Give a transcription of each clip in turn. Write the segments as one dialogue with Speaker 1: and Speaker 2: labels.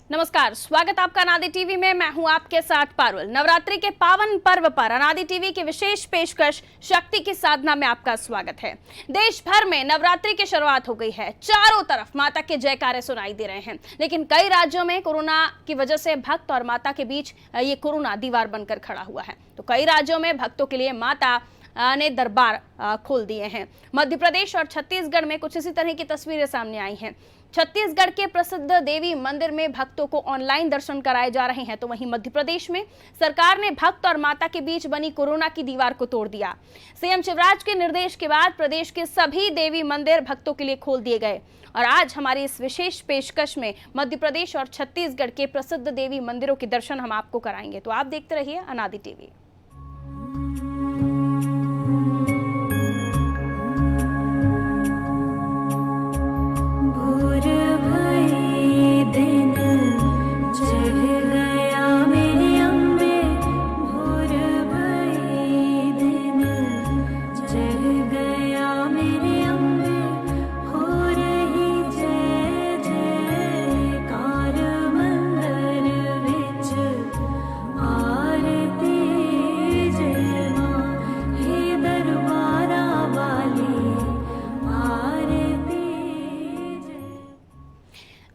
Speaker 1: नमस्कार, स्वागत आपका अनादि टीवी में। मैं हूं आपके साथ पारुल। नवरात्रि के पावन पर्व पर अनादि टीवी की विशेष पेशकश शक्ति की साधना में आपका स्वागत है। देश भर में नवरात्रि की शुरुआत हो गई है। चारों तरफ माता के जयकारे सुनाई दे रहे हैं, लेकिन कई राज्यों में कोरोना की वजह से भक्त और माता के बीच ये कोरोना दीवार बनकर खड़ा हुआ है। तो कई राज्यों में भक्तों के लिए माता ने दरबार खोल दिए हैं। मध्य प्रदेश और छत्तीसगढ़ में कुछ इसी तरह की तस्वीरें सामने आई हैं। छत्तीसगढ़ के प्रसिद्ध देवी मंदिर में भक्तों को ऑनलाइन दर्शन कराए जा रहे हैं, तो वहीं मध्य प्रदेश में सरकार ने भक्त और माता के बीच बनी कोरोना की दीवार को तोड़ दिया। सीएम शिवराज के निर्देश के बाद प्रदेश के सभी देवी मंदिर भक्तों के लिए खोल दिए गए और आज हमारी इस विशेष पेशकश में मध्य प्रदेश और छत्तीसगढ़ के प्रसिद्ध देवी मंदिरों के दर्शन हम आपको कराएंगे। तो आप देखते रहिए अनादि टीवी।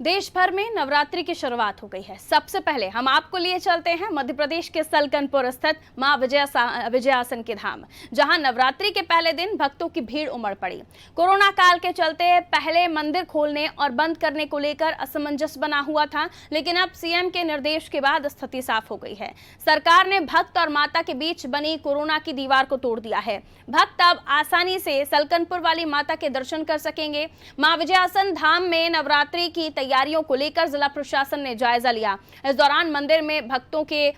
Speaker 1: देश भर में नवरात्रि की शुरुआत हो गई है। सबसे पहले हम आपको लिए चलते हैं मध्य प्रदेश के सलकनपुर स्थित मां विजयासन के धाम, जहां नवरात्रि के पहले दिन भक्तों की भीड़ उमड़ पड़ी। कोरोना काल के चलते पहले मंदिर खोलने और बंद करने को लेकर असमंजस बना हुआ था, लेकिन अब सीएम के निर्देश के बाद स्थिति साफ हो गई है। सरकार ने भक्त और माता के बीच बनी कोरोना की दीवार को तोड़ दिया है। भक्त अब आसानी से सलकनपुर वाली माता के दर्शन कर सकेंगे। मां विजयासन धाम में नवरात्रि की तैयारियों को लेकर जिला प्रशासन ने जायजा लिया। इस दौरान मंदिर में भक्तों के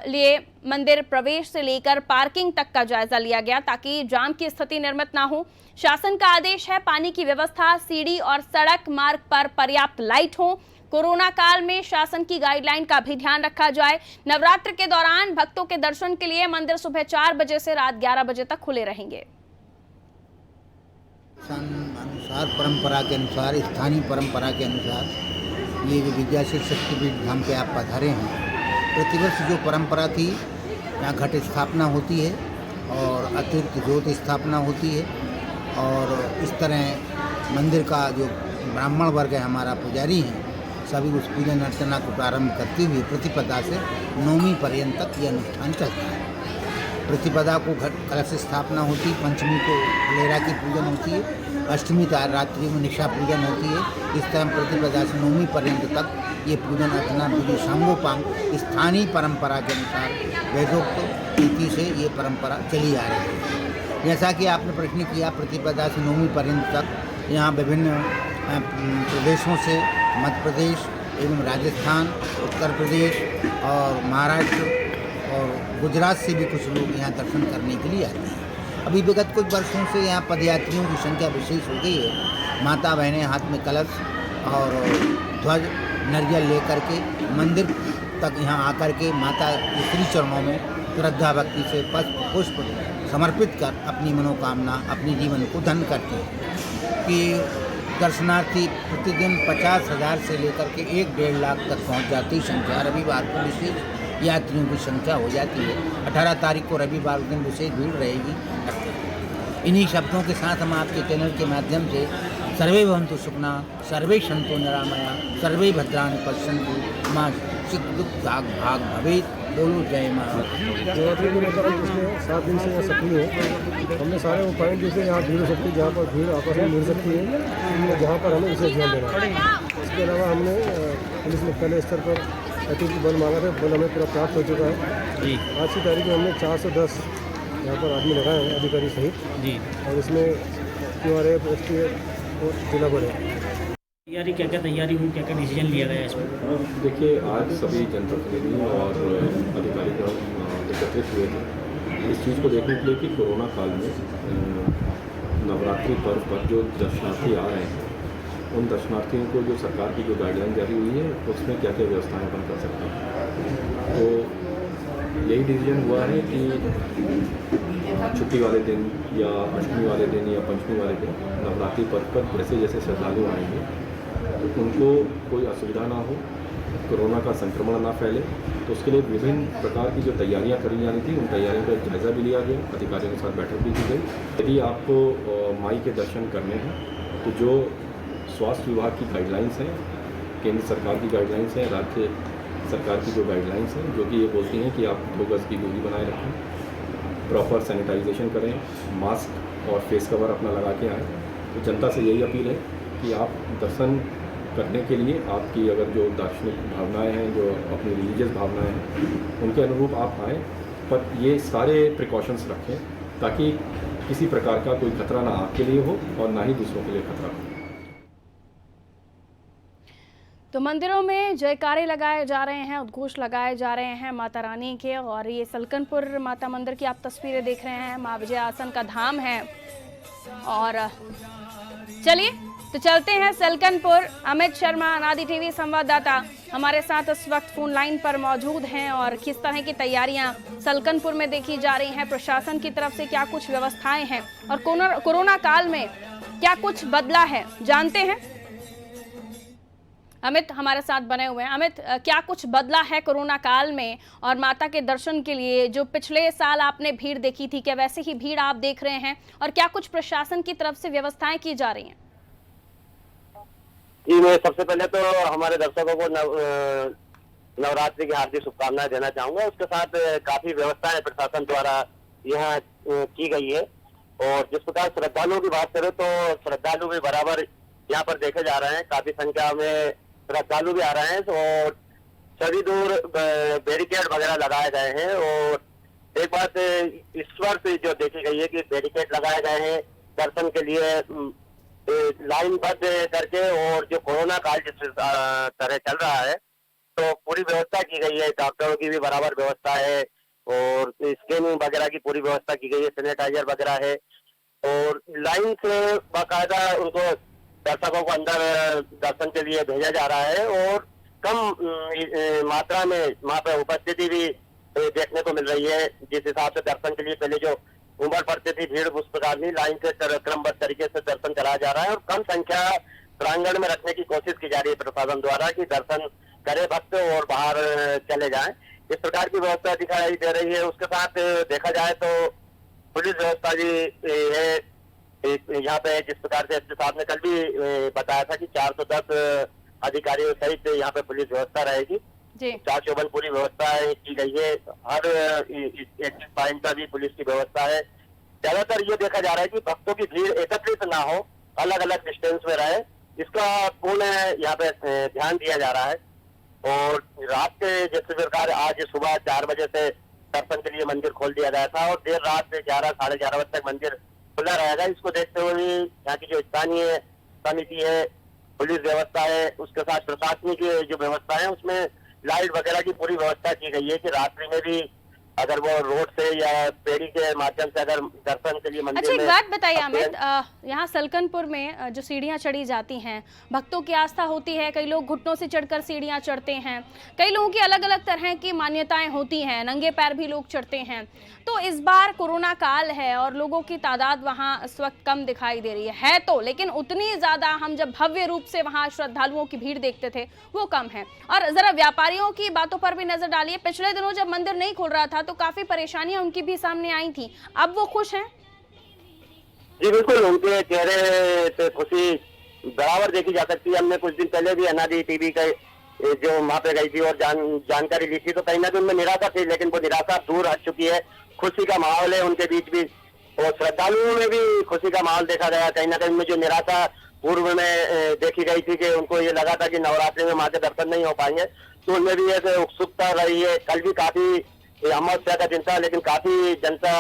Speaker 1: लिए मंदिर प्रवेश से लेकर पार्किंग तक का जायजा लिया गया ताकि जाम की स्थिति निर्मित ना हो। शासन का आदेश है पानी की व्यवस्था, सीढ़ी और सड़क मार्ग पर पर्याप्त लाइट हो। कोरोना काल में शासन की गाइडलाइन का भी ध्यान रखा जाए। नवरात्र के दौरान भक्तों के दर्शन के लिए मंदिर सुबह 4 बजे से रात 11 बजे तक खुले रहेंगे।
Speaker 2: अनुसार परंपरा के अनुसार, स्थानीय परंपरा के अनुसार ये विद्याशील शक्तिपीठ धाम पे आप पधारे हैं। प्रतिवर्ष जो परंपरा थी, यहाँ घट स्थापना होती है और अतिरिक्त ज्योत स्थापना होती है और इस तरह मंदिर का जो ब्राह्मण वर्ग है, हमारा पुजारी हैं, सभी उस पूजन अर्चना को प्रारंभ करते हुए प्रतिपदा से नवमी पर्यंत तक ये अनुष्ठान चलता है। प्रतिपदा को घट कलश स्थापना होती, पंचमी को लेरा की पूजन होती है, अष्टमी रात्रि में निशा पूजन होती है। इस तरह प्रतिपदा से नवमी पर्यंत तक ये पूजन अर्चना विधि सांगोपांग स्थानीय परंपरा के अनुसार वेदोक्त रीति से ये परंपरा चली आ रही है। जैसा कि आपने प्रश्न किया, प्रतिपदा से नवमी पर्यंत तक यहाँ विभिन्न प्रदेशों से, मध्य प्रदेश एवं राजस्थान, उत्तर प्रदेश और महाराष्ट्र और गुजरात से भी कुछ लोग यहाँ दर्शन करने के लिए आते हैं। अभी विगत कुछ वर्षों से यहाँ पदयात्रियों की संख्या विशेष हो गई है। माता बहनें हाथ में कलश और ध्वज नरियल लेकर के मंदिर तक यहाँ आकर के माता के श्री चरणों में श्रद्धा भक्ति से पुष्प समर्पित कर अपनी मनोकामना, अपने जीवन को धन्य करते हैं। कि दर्शनार्थी प्रतिदिन 50,000 से लेकर के 1-1.5 लाख तक पहुँच जाती संख्या। रविवार को विशेष यात्रियों की संख्या हो जाती है। 18 तारीख को रविवार दिन विशेष भीड़ रहेगी। इन्हीं शब्दों के साथ हम आपके चैनल के माध्यम से सर्वे भवन्तु सुखिनः, सर्वे सन्तु निरामया, सर्वे भद्राणि पश्यन्तु मां सुख भाग भवेत्। बोलो जय मां।
Speaker 3: नवरात्रि को लेकर पिछले 7 दिन से यहाँ सक्रिय है। हमने सारे वो पॉइंट जैसे यहाँ भीड़ हो सकती है, जहाँ पर भीड़ आपस में मिल सकती है, जहाँ पर हमें विशेष ध्यान देना है। इसके अलावा हमने पुलिस मुख्यालय स्तर पर अतिथि बल मांगा था, बल हमें पूरा प्राप्त हो चुका है
Speaker 4: जी
Speaker 3: आज की तारीख में। हमने 410 यहाँ पर आदमी लगाए हैं, अधिकारी सहित,
Speaker 4: जी।
Speaker 3: और इसमें QRF, STF और जिला बल है।
Speaker 4: तैयारी क्या क्या तैयारी हुई, क्या क्या डिसीजन लिया गया इसमें?
Speaker 5: देखिए, आज सभी जनप्रतिनिधि और अधिकारीगण एकत्रित हुए थे इस चीज़ को देखने के लिए कि कोरोना काल में नवरात्रि पर्व पर जो दर्शनार्थी आ रहे हैं, उन दर्शनार्थियों को जो सरकार की जो गाइडलाइन जारी हुई है उसमें क्या क्या व्यवस्थाएं अपन कर सकते हैं। तो यही डिसीजन हुआ है कि छुट्टी वाले दिन या अष्टमी वाले दिन या पंचमी वाले दिन नवरात्रि पर्व पर जैसे जैसे श्रद्धालु आएंगे तो उनको कोई असुविधा ना हो, कोरोना का संक्रमण ना फैले, तो उसके लिए विभिन्न प्रकार की जो तैयारियां करी जानी थी उन तैयारियों का जायज़ा भी लिया गया, अधिकारियों के साथ बैठक भी की गई। यदि आपको माई के दर्शन करने हैं तो जो स्वास्थ्य विभाग की गाइडलाइंस हैं, केंद्र सरकार की गाइडलाइंस हैं, राज्य सरकार की जो गाइडलाइंस हैं जो कि ये बोलती हैं कि आप 2 गज़ की दूरी बनाए रखें, प्रॉपर सैनिटाइजेशन करें, मास्क और फेस कवर अपना लगा के आएँ। तो जनता से यही अपील है कि आप दर्शन करने के लिए आपकी अगर जो दार्शनिक भावनाएं हैं, जो अपनी रिलीजियस भावनाएं हैं, उनके अनुरूप आप आएँ, पर ये सारे प्रिकॉशंस रखें ताकि किसी प्रकार का कोई खतरा ना आपके लिए हो और ना ही दूसरों के लिए खतरा हो।
Speaker 1: तो मंदिरों में जयकारे लगाए जा रहे हैं, उद्घोष लगाए जा रहे हैं माता रानी के। और ये सलकनपुर माता मंदिर की आप तस्वीरें देख रहे हैं, माँ विजयासन का धाम है। और चलिए तो चलते हैं सलकनपुर। अमित शर्मा, अनादि टीवी संवाददाता, हमारे साथ इस वक्त फोन लाइन पर मौजूद हैं। और किस तरह की तैयारियां सलकनपुर में देखी जा रही हैं, प्रशासन की तरफ से क्या कुछ व्यवस्थाएं हैं और कोरोना काल में क्या कुछ बदला है, जानते हैं। अमित हमारे साथ बने हुए हैं। अमित, क्या कुछ बदला है कोरोना काल में और माता के दर्शन के लिए? जो पिछले साल आपने भीड़ देखी थी, क्या वैसे ही भीड़ आप देख रहे हैं? और क्या कुछ प्रशासन की तरफ से व्यवस्थाएं की जा रही हैं?
Speaker 6: जी, मैं सबसे पहले तो हमारे दर्शकों को नवरात्रि की हार्दिक शुभकामनाएं देना चाहूंगा। उसके साथ काफी व्यवस्थाएं प्रशासन द्वारा यहाँ की गई है। और जिस प्रकार श्रद्धालुओं की बात करें तो श्रद्धालु भी बराबर यहाँ पर देखे जा रहे हैं, काफी संख्या में श्रद्धालु भी आ रहे हैं। तो सभी दूर बैरिकेड वगैरह लगाए गए हैं। और एक बात इस वर्ष जो देखी गई है कि बैरिकेड लगाए गए हैं दर्शन के लिए लाइनबद्ध करके। और जो कोरोना काल जिस तरह चल रहा है तो पूरी व्यवस्था की गई है, डॉक्टरों की भी बराबर व्यवस्था है और स्कैनिंग वगैरह की पूरी व्यवस्था की गई है, सैनिटाइजर वगैरह है। और लाइन से बाकायदा उनको दर्शकों को अंदर दर्शन के लिए भेजा जा रहा है। और कम मात्रा में वहाँ पे उपस्थिति भी देखने को मिल रही है। जिस हिसाब से दर्शन के लिए पहले जो उमड़ पड़ती थी भीड़, उस प्रकार नहीं, लाइन से क्रमबद्ध तरीके से दर्शन कराया जा रहा है। और कम संख्या प्रांगण में रखने की कोशिश की जा रही है प्रशासन द्वारा कि दर्शन करे भक्त और बाहर चले जाएं। इस प्रकार की व्यवस्था दिखाई दे रही है। उसके साथ देखा जाए तो पुलिस व्यवस्था भी है यहाँ पे। जिस प्रकार से एसपी साहब ने कल भी बताया था कि 410 अधिकारियों सहित यहाँ पे पुलिस व्यवस्था रहेगी। 4 पूरी व्यवस्था की गई है। हर एक्सिस पॉइंट पर भी पुलिस की व्यवस्था है। ज्यादातर ये देखा जा रहा है कि भक्तों की भीड़ एकत्रित ना हो, अलग अलग डिस्टेंस में रहे, इसका पूर्ण यहाँ पे ध्यान दिया जा रहा है। और रात के जैसे प्रकार आज सुबह 4 बजे से दर्शन के लिए मंदिर खोल दिया गया था और देर रात 11 साढ़े 11 बजे तक मंदिर खुला रहेगा। इसको देखते हुए भी यहाँ की जो स्थानीय समिति है, पुलिस व्यवस्था है, उसके साथ प्रशासनिक जो व्यवस्था है उसमें लाइट वगैरह की पूरी व्यवस्था की गई है कि रात्रि में भी अगर वो रोड से या पेड़ी के माध्यम से अगर दर्शन के लिए मंदिर।
Speaker 1: अच्छा, एक बात बताइए अमित, यहाँ सलकनपुर में जो सीढ़ियाँ चढ़ी जाती हैं, भक्तों की आस्था होती है, कई लोग घुटनों से चढ़कर सीढ़ियाँ चढ़ते हैं, कई लोगों की अलग अलग तरह की मान्यताएं होती हैं, नंगे पैर भी लोग चढ़ते हैं। तो इस बार कोरोना काल है और लोगों की तादाद वहाँ इस वक्त कम दिखाई दे रही है तो, लेकिन उतनी ज़्यादा हम जब भव्य रूप से वहाँ श्रद्धालुओं की भीड़ देखते थे वो कम है। और ज़रा व्यापारियों की बातों पर भी नजर डालिए। पिछले दिनों जब मंदिर नहीं खुल रहा था तो काफी परेशानियां उनकी भी सामने आई थी, अब वो खुश हैं?
Speaker 6: जी बिल्कुल, उनके चेहरे से खुशी बराबर देखी जा सकती है। हमने कुछ दिन पहले भी अनादि टीवी का जो वहाँ पे गई थी और जानकारी ली थी तो कहीं ना कहीं उनमें निराशा थी, लेकिन वो निराशा दूर हट चुकी है। खुशी का माहौल है उनके बीच भी और श्रद्धालुओं में भी खुशी का माहौल देखा गया। कहीं ना कहीं उनमें जो निराशा पूर्व में देखी गई थी कि उनको ये लगा था कि नवरात्रि में माँ के दर्शन नहीं हो पाएंगे, तो उनमें भी एक उत्सुकता रही है। कल भी काफी अमावस्या का दिन था, लेकिन काफी जनता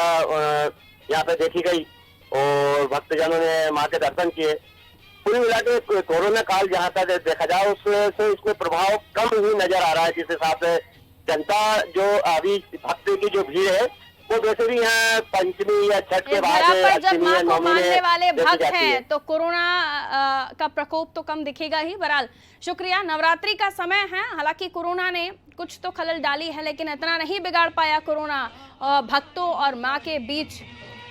Speaker 6: यहाँ पे देखी गई और भक्तजनों ने माँ के दर्शन किए। कुल मिला के कोरोना काल जहाँ तक देखा जाए उससे इसमें प्रभाव कम ही नजर आ रहा है। जिस हिसाब से जनता जो अभी भक्त की जो भीड़ है वो वैसे भी यहाँ पंचमी या छठ के बाद
Speaker 1: पर जब
Speaker 6: अष्टमी
Speaker 1: माँ
Speaker 6: या
Speaker 1: को
Speaker 6: नवमी
Speaker 1: मानने
Speaker 6: में
Speaker 1: वाले
Speaker 6: देखी
Speaker 1: भक्त
Speaker 6: जाती है।
Speaker 1: हैं तो कोरोना का प्रकोप तो कम दिखेगा ही। बहरहाल शुक्रिया। नवरात्रि का समय है, हालांकि कोरोना ने कुछ तो खलल डाली है, लेकिन इतना नहीं बिगाड़ पाया कोरोना भक्तों और माँ के बीच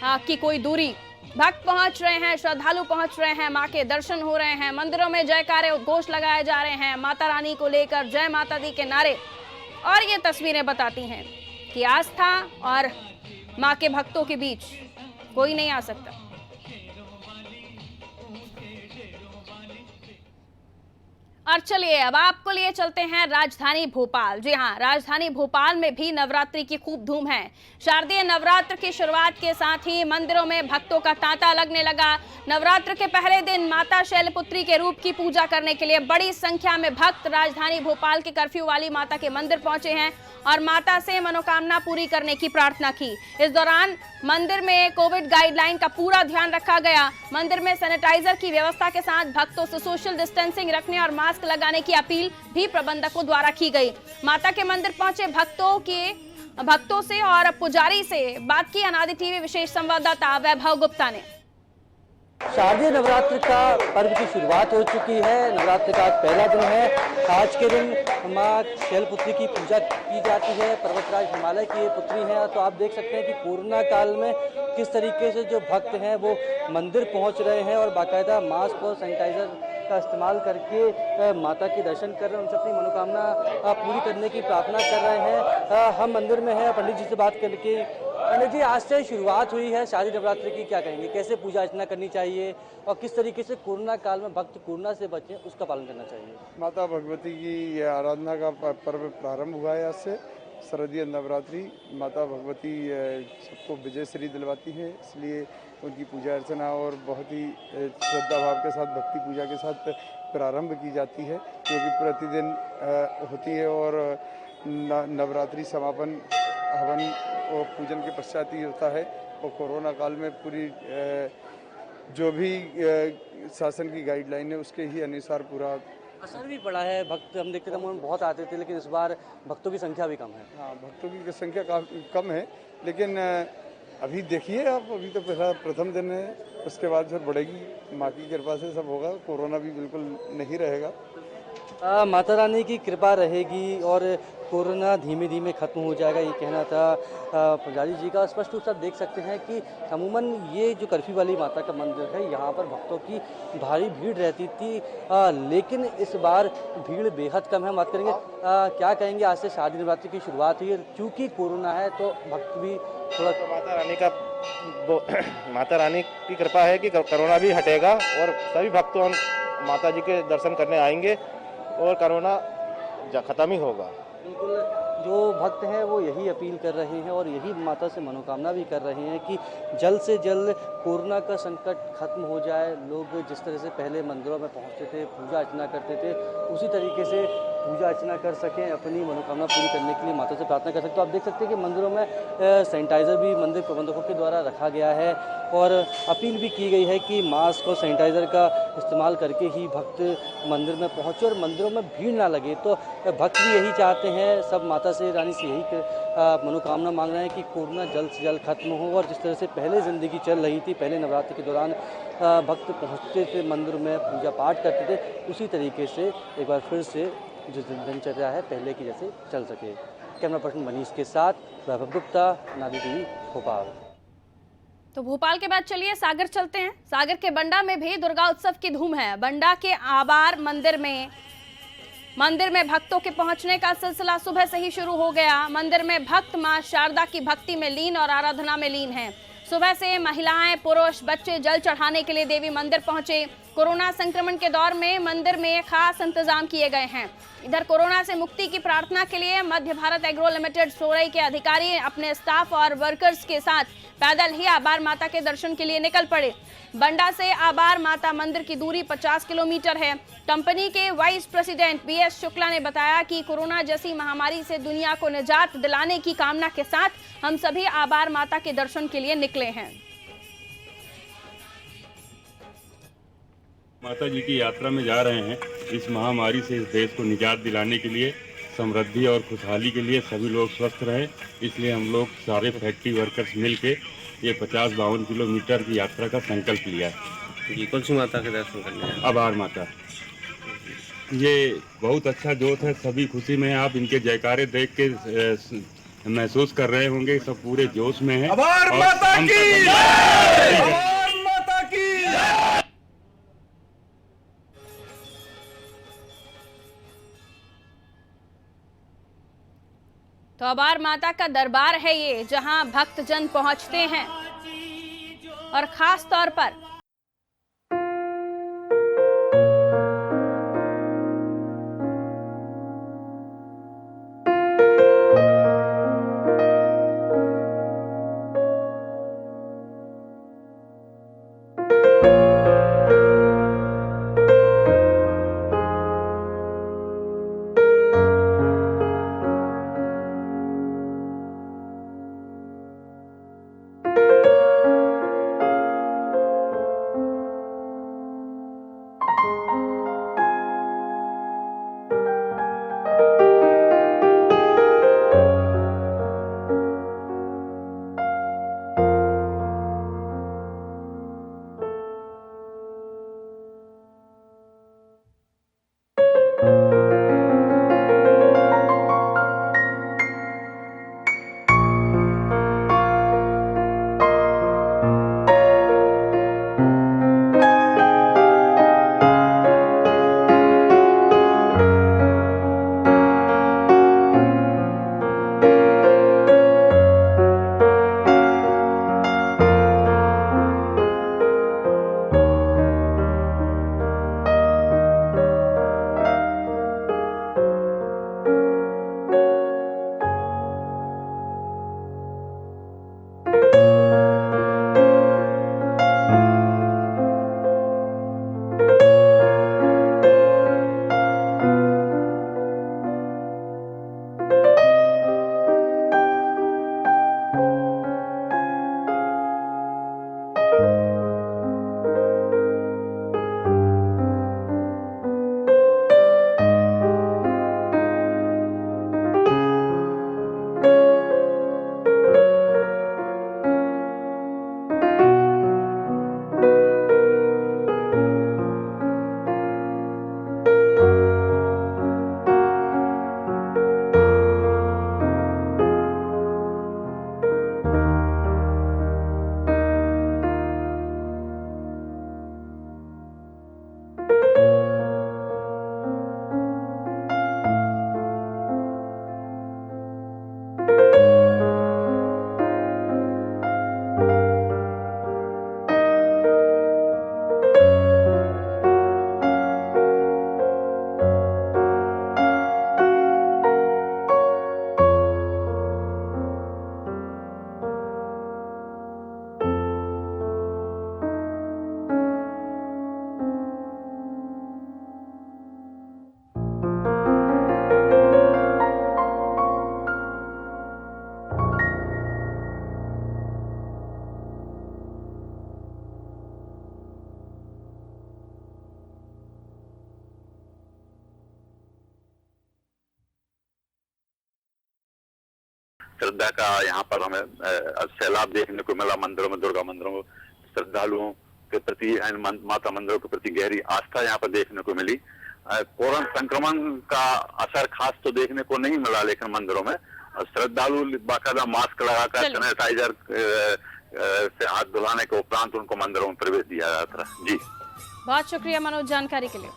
Speaker 1: की कोई दूरी। भक्त पहुंच रहे हैं, श्रद्धालु पहुंच रहे हैं, माँ के दर्शन हो रहे हैं, मंदिरों में जयकारे उद्घोष लगाए जा रहे हैं, माता रानी को लेकर जय माता दी के नारे। और ये तस्वीरें बताती हैं कि आस्था और माँ के भक्तों के बीच कोई नहीं आ सकता। और चलिए अब आपको लिए चलते हैं राजधानी भोपाल। जी हाँ, राजधानी भोपाल में भी नवरात्रि की खूब धूम है। शारदीय नवरात्र की शुरुआत के साथ ही मंदिरों में भक्तों का तांता लगने लगा। नवरात्र के पहले दिन माता शैलपुत्री के रूप की पूजा करने के लिए बड़ी संख्या में भक्त राजधानी भोपाल के कर्फ्यू वाली माता के मंदिर पहुंचे हैं और माता से मनोकामना पूरी करने की प्रार्थना की। इस दौरान मंदिर में कोविड गाइडलाइन का पूरा ध्यान रखा गया। मंदिर में सैनिटाइजर की व्यवस्था के साथ भक्तों से सोशल डिस्टेंसिंग रखने और मास्क लगाने की अपील भी प्रबंधकों द्वारा की गई। माता के मंदिर पहुंचे भक्तों से और पुजारी से बात की अनादि टीवी विशेष संवाददाता वैभव गुप्ता ने।
Speaker 7: शारदीय नवरात्र का पर्व की शुरुआत हो चुकी है। नवरात्र का आज पहला दिन है। आज के दिन माँ शैलपुत्री की पूजा की जाती है। पर्वतराज हिमालय की ये पुत्री है। तो आप देख सकते हैं कि कोरोना काल में किस तरीके से जो भक्त हैं वो मंदिर पहुंच रहे हैं और बाकायदा मास्क और सैनिटाइजर का इस्तेमाल करके माता के दर्शन कर रहे हैं, उनसे अपनी मनोकामना पूरी करने की प्रार्थना कर रहे हैं। हम मंदिर में हैं, पंडित जी से बात करके। पंडित जी, आज से शुरुआत हुई है शारदीय नवरात्रि की, क्या कहेंगे? कैसे पूजा अर्चना करनी चाहिए और किस तरीके से कोरोना काल में भक्त कोरोना से बचें उसका पालन करना चाहिए?
Speaker 3: माता भगवती की यह आराधना का पर्व प्रारंभ हुआ है। आज से शारदीय नवरात्रि माता भगवती सबको विजयश्री दिलवाती है, इसलिए उनकी पूजा अर्चना और बहुत ही श्रद्धा भाव के साथ भक्ति पूजा के साथ प्रारंभ की जाती है, जो कि प्रतिदिन होती है। और नवरात्रि समापन हवन और पूजन के पश्चात ही होता है। और कोरोना काल में पूरी जो भी शासन की गाइडलाइन है उसके ही अनुसार पूरा
Speaker 7: असर भी पड़ा है। भक्त हम देखते थे बहुत आते थे, लेकिन इस बार भक्तों की संख्या भी कम है।
Speaker 3: हाँ, भक्तों की संख्या काफ़ी कम है, लेकिन अभी देखिए आप, अभी तो पहला प्रथम दिन है, उसके बाद फिर बढ़ेगी। माँ की कृपा से सब होगा, कोरोना भी बिल्कुल नहीं रहेगा।
Speaker 7: माता रानी की कृपा रहेगी और कोरोना धीमे धीमे खत्म हो जाएगा, ये कहना था पुजारी जी का। स्पष्ट रूप से आप देख सकते हैं कि अमूमन ये जो कर्फ्यू वाली माता का मंदिर है, यहाँ पर भक्तों की भारी भीड़ रहती थी, लेकिन इस बार भीड़ बेहद कम है। हम बात करेंगे क्या कहेंगे, आज से शारदीय नवरात्रि की शुरुआत हुई है, क्योंकि कोरोना है तो भक्त भी थोड़ा
Speaker 8: माता रानी की कृपा है कि कोरोना भी हटेगा और सभी भक्तों माता जी के दर्शन करने आएंगे और कोरोना खत्म ही होगा।
Speaker 7: बिल्कुल, जो भक्त हैं वो यही अपील कर रहे हैं और यही माता से मनोकामना भी कर रहे हैं कि जल्द से जल्द कोरोना का संकट खत्म हो जाए। लोग जिस तरह से पहले मंदिरों में पहुंचते थे, पूजा अर्चना करते थे, उसी तरीके से पूजा अर्चना कर सकें, अपनी मनोकामना पूरी करने के लिए माता से प्रार्थना कर सकते। तो आप देख सकते हैं कि मंदिरों में सैनिटाइज़र भी मंदिर प्रबंधकों के द्वारा रखा गया है और अपील भी की गई है कि मास्क और सैनिटाइज़र का इस्तेमाल करके ही भक्त मंदिर में पहुँचे और मंदिरों में भीड़ ना लगे। तो भक्त भी यही चाहते हैं, सब माता से रानी से यही मनोकामना मांग रहे हैं कि कोरोना जल्द से जल्द खत्म हो और जिस तरह से पहले ज़िंदगी चल रही थी, पहले नवरात्रि के दौरान भक्त पहुँचते थे मंदिर में, पूजा पाठ करते थे, उसी तरीके से एक बार फिर से जो दिनचर्या है पहले की जैसे चल सके। कैमरा पर्सन मनीष के साथ वैभव गुप्ता, अनादि टीवी भोपाल।
Speaker 1: तो भोपाल के बाद चलिए सागर चलते हैं। सागर के बंडा में भी दुर्गा उत्सव की धूम है। बंडा के आबार मंदिर में भक्तों के पहुंचने का सिलसिला सुबह से ही शुरू हो गया। मंदिर में भक्त मां शारदा की भक्ति में लीन और आराधना में लीन हैं। सुबह से महिलाएं, पुरुष, बच्चे जल चढ़ाने के लिए देवी मंदिर पहुंचे। कोरोना संक्रमण के दौर में मंदिर में खास इंतजाम किए गए हैं। इधर कोरोना से मुक्ति की प्रार्थना के लिए मध्य भारत एग्रो लिमिटेड सोरई के अधिकारी अपने स्टाफ और वर्कर्स के साथ पैदल ही आबार माता के दर्शन के लिए निकल पड़े। बंडा से आबार माता मंदिर की दूरी 50 किलोमीटर है। कंपनी के वाइस प्रेसिडेंट BS शुक्ला ने बताया कि कोरोना जैसी महामारी से दुनिया को निजात दिलाने की कामना के साथ हम सभी आबार माता के दर्शन के लिए निकले हैं।
Speaker 9: माता जी की यात्रा में जा रहे हैं। इस महामारी से इस देश को निजात दिलाने के लिए, समृद्धि और खुशहाली के लिए सभी लोग स्वस्थ रहें, इसलिए हम लोग सारे फैक्ट्री वर्कर्स मिलके ये 50-52 किलोमीटर की यात्रा का संकल्प लिया है।
Speaker 10: जी, कौन सी माता के दर्शन करने हैं?
Speaker 9: आभार माता। ये बहुत अच्छा जोश है, सभी खुशी में हैं। आप इनके जयकारे देख के महसूस कर रहे होंगे, सब पूरे जोश में हैं। आभार माता की जय! आभार माता की जय!
Speaker 1: तो आबार माता का दरबार है ये, जहां भक्तजन पहुंचते हैं और खास तौर पर
Speaker 11: श्रद्धा का यहाँ पर हमें सैलाब देखने को मिला। मंदिरों में, दुर्गा मंदिरों में श्रद्धालुओं के प्रति, माता मंदिरों के प्रति गहरी आस्था यहाँ पर देखने को मिली। कोरोना संक्रमण का असर खास तो देखने को नहीं मिला, लेकिन मंदिरों में श्रद्धालु बाकायदा मास्क लगाकर, सैनिटाइजर से हाथ धुलाने के उपरांत उनको मंदिरों में प्रवेश दिया जाता है। जी,
Speaker 1: बहुत शुक्रिया मनोज जानकारी के लिए।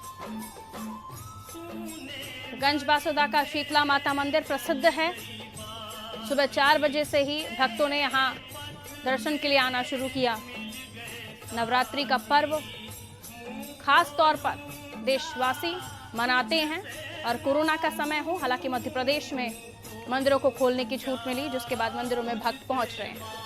Speaker 1: गंज बासुदा का शीतला माता मंदिर प्रसिद्ध है। सुबह 4 बजे से ही भक्तों ने यहाँ दर्शन के लिए आना शुरू किया। नवरात्रि का पर्व खास तौर पर देशवासी मनाते हैं और कोरोना का समय हो। हालांकि मध्य प्रदेश में मंदिरों को खोलने की छूट मिली, जिसके बाद मंदिरों में भक्त पहुंच रहे हैं।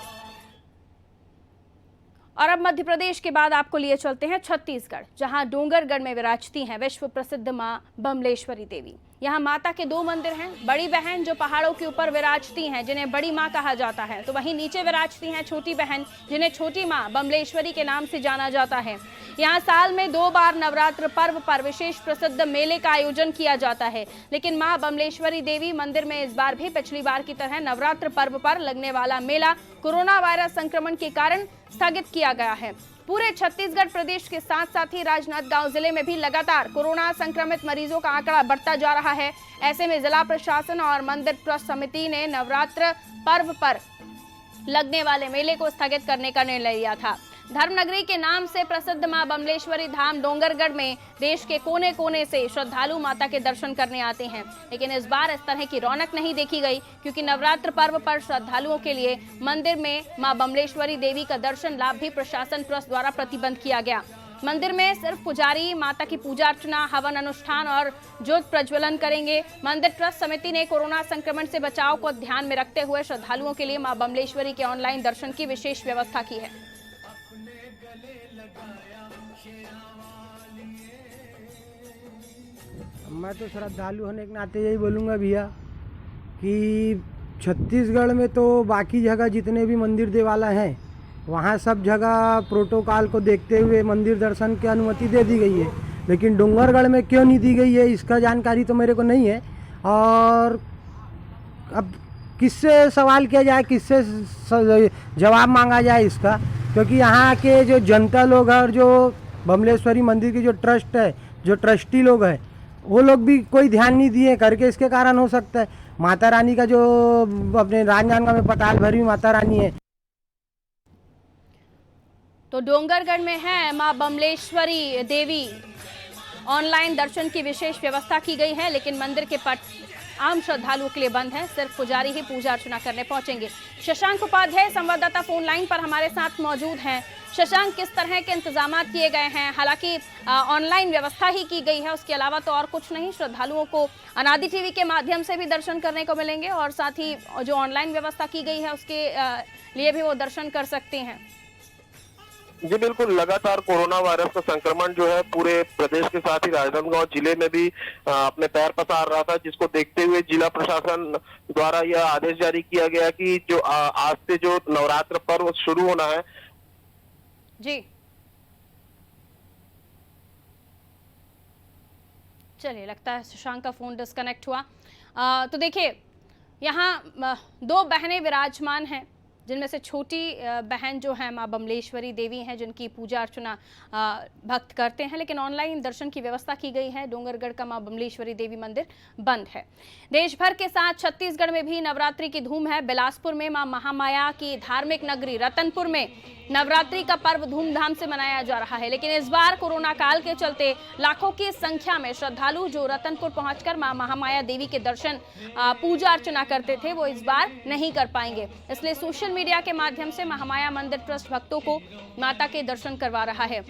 Speaker 1: और अब मध्य प्रदेश के बाद आपको लिए चलते हैं छत्तीसगढ़, जहां डोंगरगढ़ में विराजती हैं विश्व प्रसिद्ध मां बमलेश्वरी देवी। यहाँ माता के 2 मंदिर हैं। बड़ी बहन जो पहाड़ों के ऊपर विराजती हैं, जिन्हें बड़ी माँ कहा जाता है, तो वहीं नीचे विराजती हैं छोटी बहन, जिन्हें छोटी माँ बमलेश्वरी के नाम से जाना जाता है। यहाँ साल में 2 बार नवरात्र पर्व पर विशेष प्रसिद्ध मेले का आयोजन किया जाता है। लेकिन माँ बमलेश्वरी देवी मंदिर में इस बार भी पिछली बार की तरह नवरात्र पर्व पर लगने वाला मेला कोरोना वायरस संक्रमण के कारण स्थगित किया गया है। पूरे छत्तीसगढ़ प्रदेश के साथ साथ ही राजनांदगांव जिले में भी लगातार कोरोना संक्रमित मरीजों का आंकड़ा बढ़ता जा रहा है। ऐसे में जिला प्रशासन और मंदिर ट्रस्ट समिति ने नवरात्र पर्व पर लगने वाले मेले को स्थगित करने का निर्णय लिया था। धर्मनगरी के नाम से प्रसिद्ध मां बमलेश्वरी धाम डोंगरगढ़ में देश के कोने कोने से श्रद्धालु माता के दर्शन करने आते हैं। लेकिन इस बार इस तरह की रौनक नहीं देखी गई, क्योंकि नवरात्र पर्व पर श्रद्धालुओं के लिए मंदिर में मां बमलेश्वरी देवी का दर्शन लाभ भी प्रशासन ट्रस्ट द्वारा प्रतिबंध किया गया। मंदिर में सिर्फ पुजारी माता की पूजा अर्चना, हवन अनुष्ठान और ज्योत प्रज्वलन करेंगे। मंदिर ट्रस्ट समिति ने कोरोना संक्रमण से बचाव को ध्यान में रखते हुए श्रद्धालुओं के लिए मां बमलेश्वरी के ऑनलाइन दर्शन की विशेष व्यवस्था की है।
Speaker 12: मैं तो श्रद्धालु होने के नाते यही बोलूँगा भैया कि छत्तीसगढ़ में तो बाकी जगह जितने भी मंदिर देवालय हैं, वहाँ सब जगह प्रोटोकॉल को देखते हुए मंदिर दर्शन की अनुमति दे दी गई है। लेकिन डोंगरगढ़ में क्यों नहीं दी गई है, इसका जानकारी तो मेरे को नहीं है। और अब किससे सवाल किया जाए, किससे जवाब मांगा जाए इसका, क्योंकि यहाँ के जो जनता लोग हैं और जो बमलेश्वरी मंदिर की जो ट्रस्ट है, जो ट्रस्टी लोग हैं, वो लोग भी कोई ध्यान नहीं दिए करके इसके कारण हो सकता है। माता रानी का जो अपने राजनांदगांव में पताल भरी माता रानी है,
Speaker 1: तो डोंगरगढ़ में है मां बमलेश्वरी देवी, ऑनलाइन दर्शन की विशेष व्यवस्था की गई है। लेकिन मंदिर के पट आम श्रद्धालुओं के लिए बंद है, सिर्फ पुजारी ही पूजा अर्चना करने पहुंचेंगे। शशांक उपाध्याय संवाददाता फोन लाइन पर हमारे साथ मौजूद हैं। शशांक, किस तरह के इंतजाम किए गए हैं? हालांकि ऑनलाइन व्यवस्था ही की गई है, उसके अलावा तो और कुछ नहीं। श्रद्धालुओं को अनादि टीवी के माध्यम से भी दर्शन करने को मिलेंगे और साथ ही जो ऑनलाइन व्यवस्था की गई है उसके लिए भी वो दर्शन कर सकते हैं।
Speaker 8: जी बिल्कुल, लगातार कोरोना वायरस का संक्रमण जो है पूरे प्रदेश के साथ ही राजनांदगांव जिले में भी अपने पैर पसार रहा था, जिसको देखते हुए जिला प्रशासन द्वारा यह आदेश जारी किया गया कि जो आज से जो नवरात्र पर्व शुरू होना है।
Speaker 1: जी चलिए, लगता है शशांक का फोन डिस्कनेक्ट हुआ। तो देखिए, यहाँ 2 बहनें विराजमान हैं, जिनमें से छोटी बहन जो है मां बमलेश्वरी देवी हैं, जिनकी पूजा अर्चना भक्त करते हैं। लेकिन ऑनलाइन दर्शन की व्यवस्था की गई है। डोंगरगढ़ का मां बमलेश्वरी देवी मंदिर बंद है। देश भर के साथ छत्तीसगढ़ में भी नवरात्रि की धूम है। बिलासपुर में मां महामाया की धार्मिक नगरी रतनपुर में नवरात्रि का पर्व धूमधाम से मनाया जा रहा है। लेकिन इस बार कोरोना काल के चलते लाखों की संख्या में श्रद्धालु जो रतनपुर पहुंचकर मां महामाया देवी के दर्शन पूजा अर्चना करते थे, वो इस बार नहीं कर पाएंगे। इसलिए सोशल मीडिया के माध्यम से महामाया मंदिर ट्रस्ट भक्तों को माता के दर्शन करवा रहा है।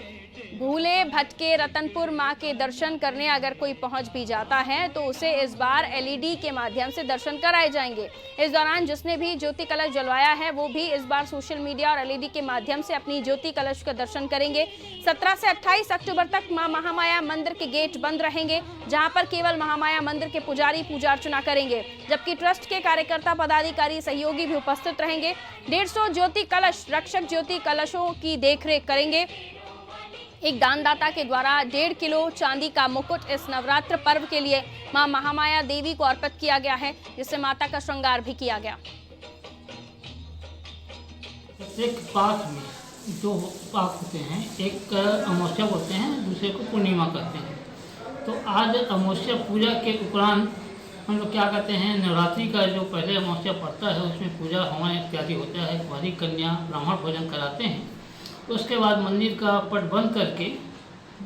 Speaker 1: भूले भटके रतनपुर मां के दर्शन करने अगर कोई पहुंच भी जाता है तो उसे इस बार एलईडी के माध्यम से दर्शन कराए जाएंगे। इस दौरान जिसने भी ज्योति कलश जलवाया है वो भी इस बार सोशल मीडिया और एलईडी के माध्यम से अपनी ज्योति कलश का दर्शन करेंगे। 17 से 28 अक्टूबर तक मां महामाया मंदिर के गेट बंद रहेंगे, जहां पर केवल महामाया मंदिर के पुजारी पूजा अर्चना करेंगे, जबकि ट्रस्ट के कार्यकर्ता, पदाधिकारी, सहयोगी भी उपस्थित रहेंगे। 150 ज्योति कलश रक्षक ज्योति कलशों की देखरेख करेंगे। एक दानदाता के द्वारा 1.5 किलो चांदी का मुकुट इस नवरात्र पर्व के लिए मां महामाया देवी को अर्पित किया गया है, जिससे माता का श्रृंगार भी किया गया।
Speaker 4: प्रत्येक पाठ में 2 पाठ होते हैं, एक अमावस्या बोलते हैं, दूसरे को पूर्णिमा कहते हैं। तो आज अमावस्या पूजा के उपरांत हम लोग क्या करते हैं, नवरात्रि का जो पहले अमावस्या पड़ता है उसमें पूजा हवन इत्यादि होता है, कुंवारी कन्या ब्राह्मण भोजन कराते हैं। उसके बाद मंदिर का पट बंद करके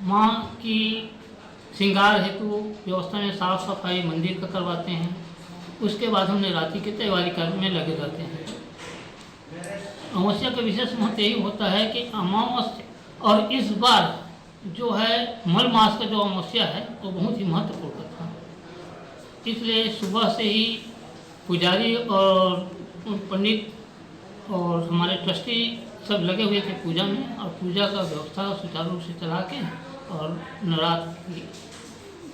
Speaker 4: माँ की श्रृंगार हेतु व्यवस्था में साफ सफाई मंदिर का करवाते हैं। उसके बाद हम नवरात्रि के तैयारी करने में लगे रहते हैं। अमावस्या का विशेष महत्व यही होता है कि अमावस्या और इस बार जो है मल मास का जो अमावस्या है वो बहुत ही महत्वपूर्ण था। इसलिए सुबह से ही पुजारी और पंडित और हमारे ट्रस्टी सब लगे हुए थे पूजा में, और पूजा का व्यवस्था सुचारू रूप से चला के और नवरात्र की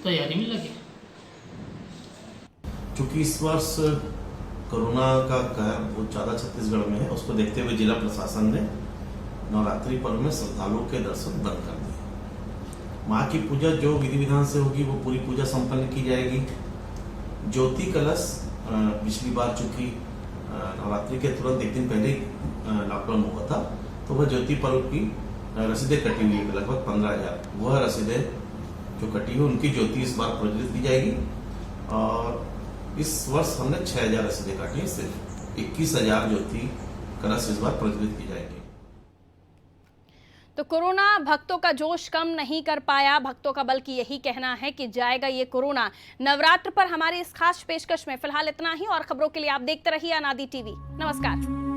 Speaker 4: तैयारी में लगे।
Speaker 13: चूँकि इस वर्ष कोरोना का कहर बहुत ज़्यादा छत्तीसगढ़ में है, उसको देखते हुए जिला प्रशासन ने नवरात्रि पर्व में श्रद्धालुओं के दर्शन बंद कर दिए। माँ की पूजा जो विधि विधान से होगी वो पूरी पूजा संपन्न की जाएगी। ज्योति कलश पिछली बार चूँकि नवरात्रि के तुरंत एक दिन पहले लॉकडाउन हुआ था, तो वह ज्योति पर्व की रसीदें कटी हुई है लगभग 15,000। वह रसीदें जो कटी हुई उनकी ज्योति इस बार प्रज्वलित की जाएगी। और इस वर्ष हमने 6,000 रसीदें काटी, सिर्फ 21,000 ज्योति कलश इस बार प्रज्वलित की जाएगी।
Speaker 1: तो कोरोना भक्तों का जोश कम नहीं कर पाया। भक्तों का बल्कि यही कहना है कि जाएगा ये कोरोना। नवरात्र पर हमारी इस खास पेशकश में फिलहाल इतना ही, और खबरों के लिए आप देखते रहिए अनादि टीवी। नमस्कार।